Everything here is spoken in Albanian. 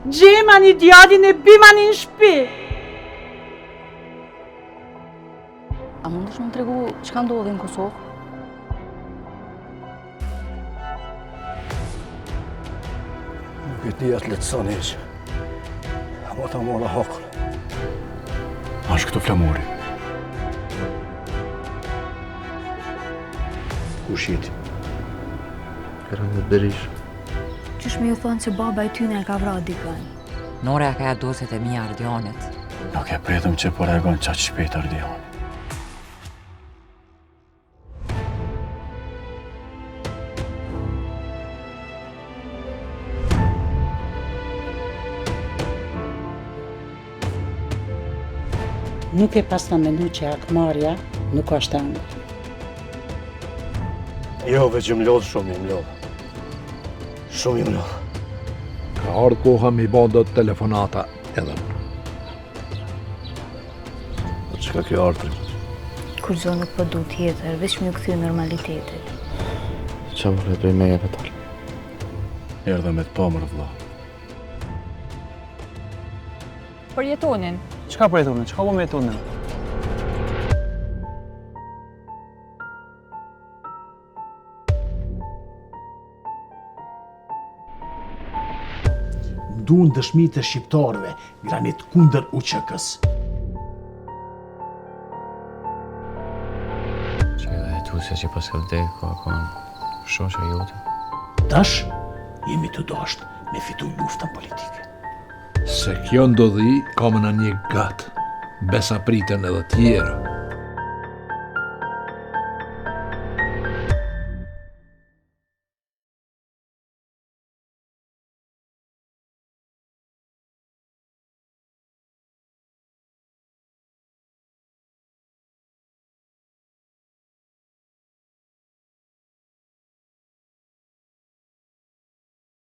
Gjema një djadin e bima një në shpi. A mundesh më tregu çka ndodhi në Kosovë? Nuk e di atë letësoni eqë. Ama ta mora hakër. Ashtë këto flamori. Kush jeti? Kërëndet Berish. Qysh me ju thonë që baba i tyne e ka vra dikën? Nore ka ja doset e mija Ardionit. Nuk e pretëm që po reagon qaq shpejt Ardioni. Nuk e pas të menu që akmarja nuk është angër. Jo, veç më lodhë, shumë i më lodhë. Shumë i më lodhë. Ka ardhë koha me i ba do të telefonata edhe. Qëka kjo ardhë? Kur gjo nuk po du tjetër, veç më ju këthy normalitetit. Qa më rrëdoj me e vetal? Erdhe me të pëmër, vla. Për jetonin. Qka për jetonin? Qka po me jetonin? Duhen dëshmitë e shqiptarëve, granit kundër UÇK-s. Që edhe hetusja që pas ka vdekë, ka konë shoqja jote. Tash, jemi të dashtë me fitu luftën politike. Se kjo ndodhi, ka më në një gatë. Besa pritën edhe tjera.